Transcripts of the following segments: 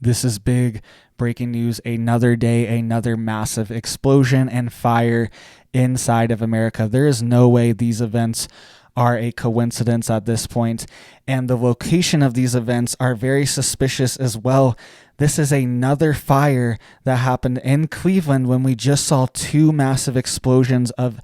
This is big breaking news. Another day, another massive explosion and fire inside of America. There is no way these events are a coincidence at this point, and the location of these events are very suspicious as well. This is another fire that happened in Cleveland when we just saw two massive explosions of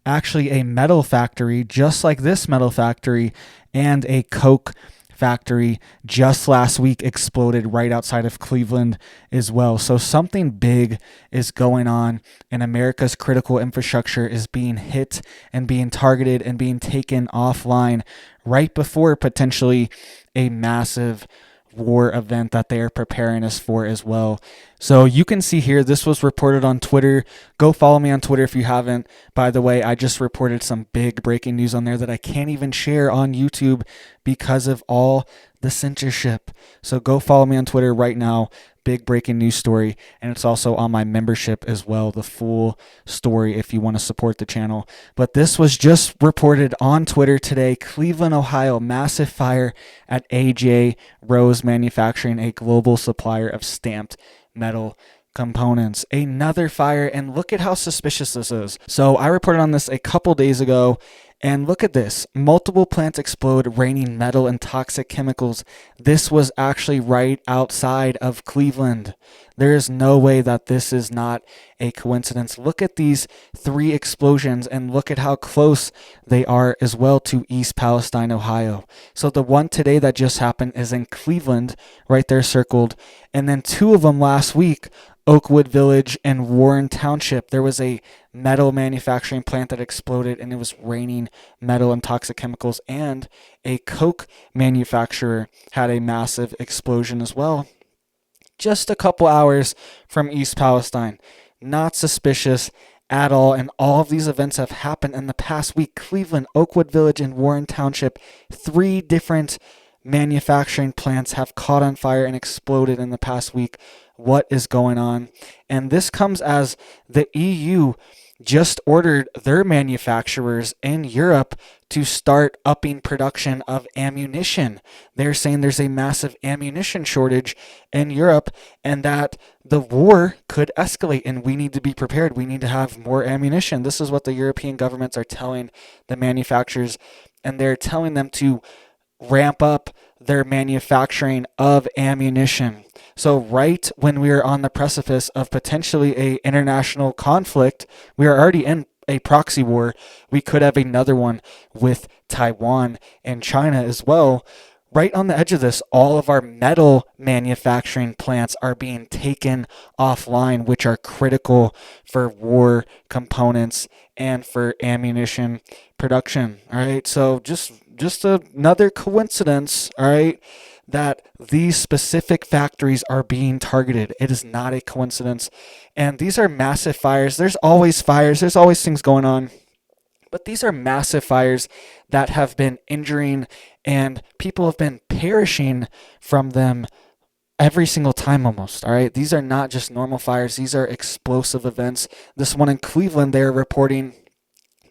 actually a metal factory, just like this metal factory, and a Coke factory just last week exploded right outside of Cleveland as well. So something big is going on, and America's critical infrastructure is being hit and being targeted and being taken offline right before potentially a massive war event that they are preparing us for as well. So you can see here, this was reported on Twitter. Go follow me on Twitter if you haven't. By the way, I just reported some big breaking news on there that I can't even share on YouTube because of all the censorship. So go follow me on Twitter right now. Big breaking news story, and it's also on my membership as well, the full story if you want to support the channel. But this was just reported on Twitter today. Cleveland, Ohio, massive fire at AJ Rose Manufacturing, a global supplier of stamped metal components. Another fire, and look at how suspicious this is. So I reported on this a couple days ago, and look at this. Multiple plants explode, raining metal and toxic chemicals. This was actually right outside of Cleveland. There is no way that this is not a coincidence. Look at these three explosions, and look at how close they are as well to East Palestine, Ohio. So the one today that just happened is in Cleveland, right there circled. And then two of them last week, Oakwood Village and Warren Township. There was a metal manufacturing plant that exploded, and it was raining metal and toxic chemicals. And a Coke manufacturer had a massive explosion as well, just a couple hours from East Palestine. Not suspicious at all. And all of these events have happened in the past week. Cleveland, Oakwood Village, and Warren Township. Three different manufacturing plants have caught on fire and exploded in the past week. What is going on? And this comes as the EU just ordered their manufacturers in Europe to start upping production of ammunition. They're saying there's a massive ammunition shortage in Europe, and that the war could escalate, and we need to be prepared. We need to have more ammunition. This is what the European governments are telling the manufacturers, and they're telling them to ramp up their manufacturing of ammunition. So right when we are on the precipice of potentially a international conflict, we are already in a proxy war. We could have another one with Taiwan and China as well. Right on the edge of this, all of our metal manufacturing plants are being taken offline, which are critical for war components and for ammunition production. All right, so just another coincidence, all right, that these specific factories are being targeted. It is not a coincidence. And these are massive fires. There's always fires. There's always things going on. But these are massive fires that have been injuring, and people have been perishing from them every single time almost. All right. These are not just normal fires. These are explosive events. This one in Cleveland, they're reporting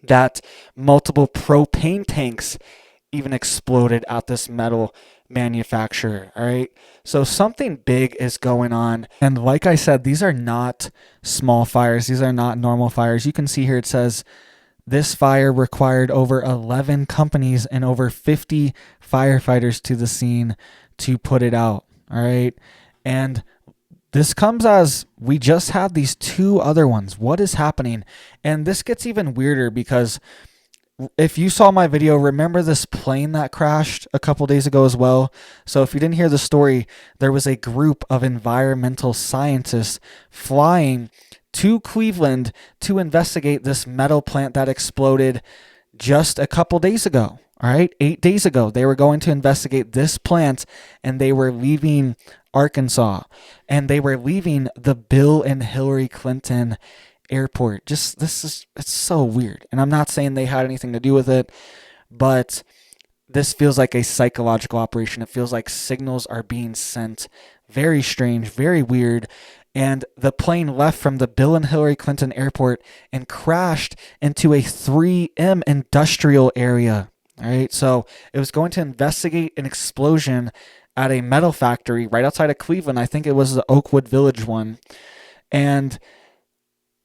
that multiple propane tanks even exploded at this metal manufacturer. All right. So something big is going on. And like I said, these are not small fires. These are not normal fires. You can see here it says this fire required over 11 companies and over 50 firefighters to the scene to put it out. All right. And this comes as we just had these two other ones. What is happening? And this gets even weirder because if you saw my video, remember this plane that crashed a couple days ago as well? So if you didn't hear the story, there was a group of environmental scientists flying to Cleveland to investigate this metal plant that exploded just a couple days ago. All right, 8 days ago, they were going to investigate this plant, and they were leaving Arkansas, and they were leaving the Bill and Hillary Clinton airport. It's so weird. And I'm not saying they had anything to do with it, but this feels like a psychological operation. It feels like signals are being sent. Very strange, very weird. And the plane left from the Bill and Hillary Clinton airport and crashed into a 3M industrial area. All right. So it was going to investigate an explosion at a metal factory right outside of Cleveland. I think it was the Oakwood Village one. And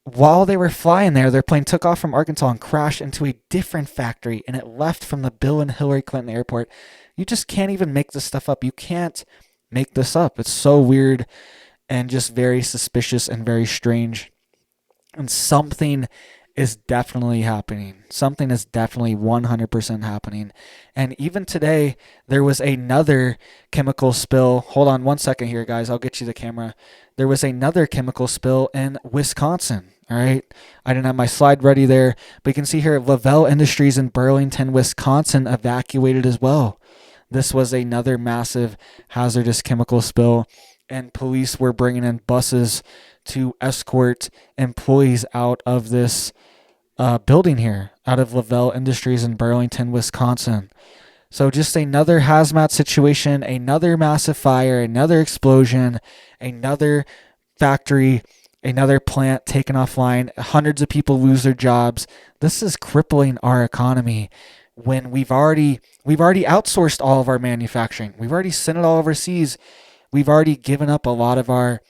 while they were flying there, their plane took off from Arkansas and crashed into a different factory, and it left from the Bill and Hillary Clinton airport. You just can't even make this stuff up. You can't make this up. It's so weird and just very suspicious and very strange. And something is definitely happening. Something is definitely 100% happening. And even today, there was another chemical spill. Hold on one second here, guys. I'll get you the camera. There was another chemical spill in Wisconsin. All right. I didn't have my slide ready there, but you can see here Lavelle Industries in Burlington, Wisconsin evacuated as well. This was another massive hazardous chemical spill, and police were bringing in buses to escort employees out of this building here, out of Lavelle Industries in Burlington, Wisconsin. So just another hazmat situation, another massive fire, another explosion, another factory, another plant taken offline. Hundreds of people lose their jobs. This is crippling our economy when we've already outsourced all of our manufacturing. We've already sent it all overseas. We've already given up a lot of our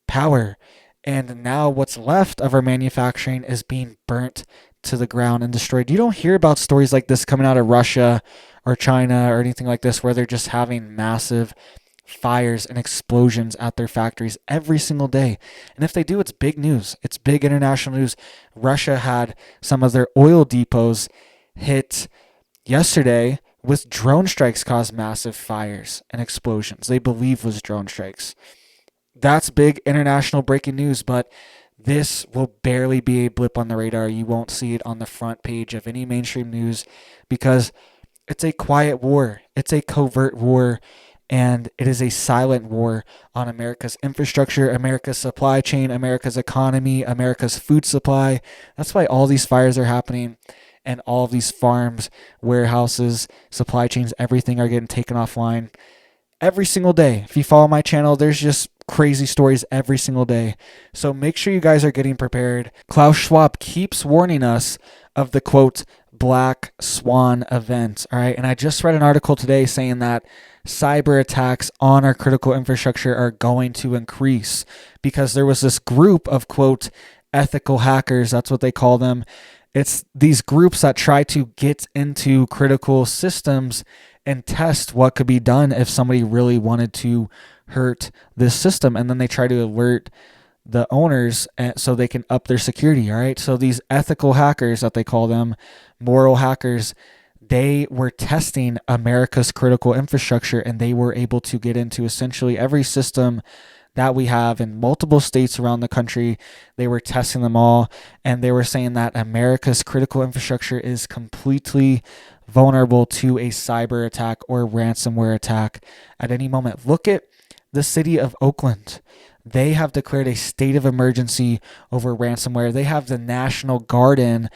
power. And now what's left of our manufacturing is being burnt to the ground and destroyed. You don't hear about stories like this coming out of Russia or China or anything like this, where they're just having massive fires and explosions at their factories every single day. And if they do, it's big news. It's big international news. Russia had some of their oil depots hit yesterday with drone strikes, caused massive fires and explosions. They believe was drone strikes. That's big international breaking news, but this will barely be a blip on the radar. You won't see it on the front page of any mainstream news because it's a quiet war. It's a covert war, and it is a silent war on America's infrastructure, America's supply chain, America's economy, America's food supply. That's why all these fires are happening, and all of these farms, warehouses, supply chains, everything are getting taken offline every single day. If you follow my channel, there's just crazy stories every single day. So make sure you guys are getting prepared. Klaus Schwab keeps warning us of the quote black swan event. All right. And I just read an article today saying that cyber attacks on our critical infrastructure are going to increase because there was this group of quote ethical hackers. That's what they call them. It's these groups that try to get into critical systems and test what could be done if somebody really wanted to hurt this system. And then they try to alert the owners so they can up their security. All right. So these ethical hackers that they call them, moral hackers, they were testing America's critical infrastructure, and they were able to get into essentially every system that we have in multiple states around the country. They were testing them all, and they were saying that America's critical infrastructure is completely vulnerable to a cyber attack or ransomware attack at any moment. Look at the city of Oakland. They have declared a state of emergency over ransomware. They have the National Guard in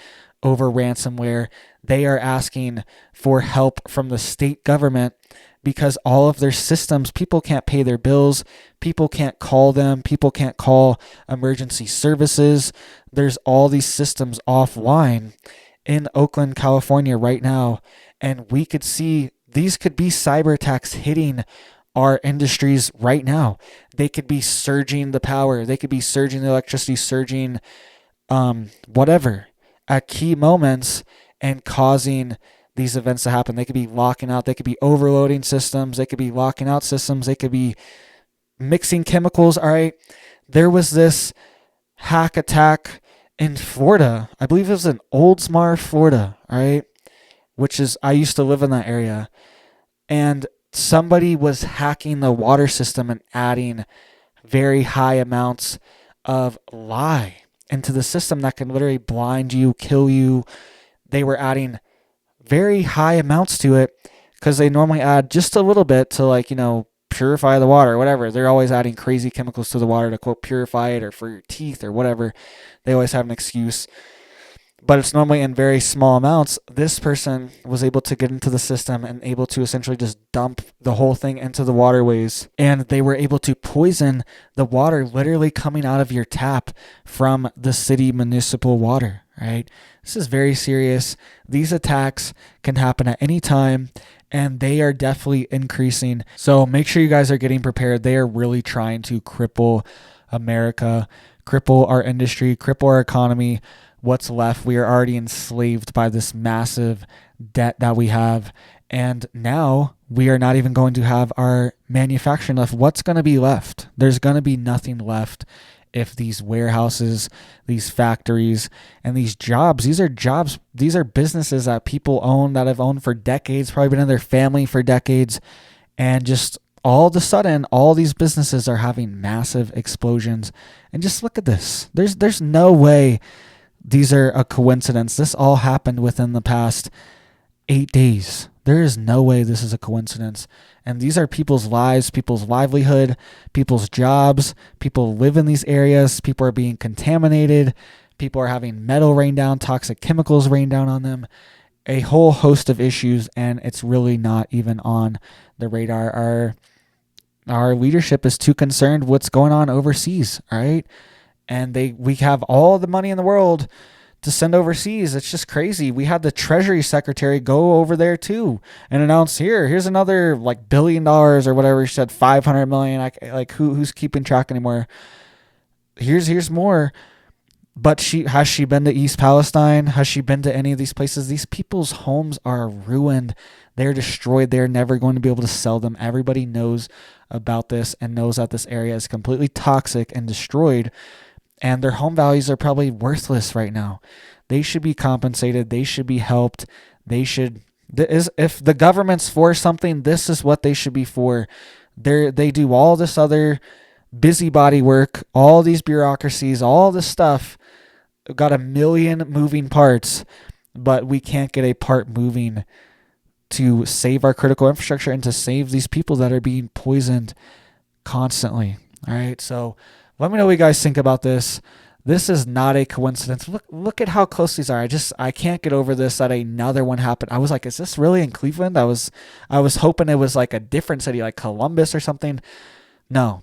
over ransomware. They are asking for help from the state government because all of their systems, people can't pay their bills, people can't call them, people can't call emergency services. There's all these systems offline in Oakland, California right now, and we could see these could be cyber attacks hitting our industries right now. They could be surging the power, they could be surging the electricity, surging whatever at key moments and causing these events to happen. They could be locking out, they could be overloading systems, they could be locking out systems, they could be mixing chemicals. All right. There was this hack attack in Florida. I believe it was in Oldsmar, Florida, all right, which is, I used to live in that area. And somebody was hacking the water system and adding very high amounts of lye into the system that can literally blind you, kill you. They were adding very high amounts to it because they normally add just a little bit to purify the water or whatever. They're always adding crazy chemicals to the water to quote purify it or for your teeth or whatever. They always have an excuse, but it's normally in very small amounts. This person was able to get into the system and able to essentially just dump the whole thing into the waterways. And they were able to poison the water literally coming out of your tap from the city municipal water. right? This is very serious. These attacks can happen at any time, and they are definitely increasing. So make sure you guys are getting prepared. They are really trying to cripple America, cripple our industry, cripple our economy. What's left? We are already enslaved by this massive debt that we have. And now we are not even going to have our manufacturing left. What's going to be left? There's going to be nothing left if these warehouses, these factories, and these jobs, these are businesses that people own, that have owned for decades, probably been in their family for decades. And just all of a sudden, all these businesses are having massive explosions. And just look at this. There's no way these are a coincidence. This all happened within the past 8 days. There is no way this is a coincidence. And these are people's lives, people's livelihood, people's jobs. People live in these areas. People are being contaminated. People are having metal rain down, toxic chemicals rain down on them. A whole host of issues, and it's really not even on the radar. Our leadership is too concerned what's going on overseas, all right? And we have all the money in the world to send overseas. It's just crazy. We had the Treasury Secretary go over there too and announce, here's another like $1 billion or whatever. She said 500 million. Like who's keeping track anymore? Here's more. But has she been to East Palestine? Has she been to any of these places? These people's homes are ruined. They're destroyed. They're never going to be able to sell them. Everybody knows about this and knows that this area is completely toxic and destroyed. And their home values are probably worthless right now. They should be compensated. They should be helped. If the government's for something, this is what they should be for. They do all this other busybody work, all these bureaucracies, all this stuff. Got a million moving parts, but we can't get a part moving to save our critical infrastructure and to save these people that are being poisoned constantly. All right, so let me know what you guys think about this. This is not a coincidence. Look at how close these are. I can't get over this that another one happened. I was like, is this really in Cleveland? I was hoping it was like a different city, like Columbus or something. No.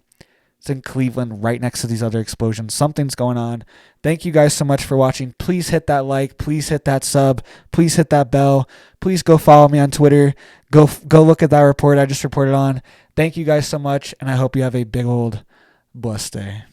It's in Cleveland, right next to these other explosions. Something's going on. Thank you guys so much for watching. Please hit that like. Please hit that sub. Please hit that bell. Please go follow me on Twitter. Go look at that report I just reported on. Thank you guys so much, and I hope you have a big old blessed day.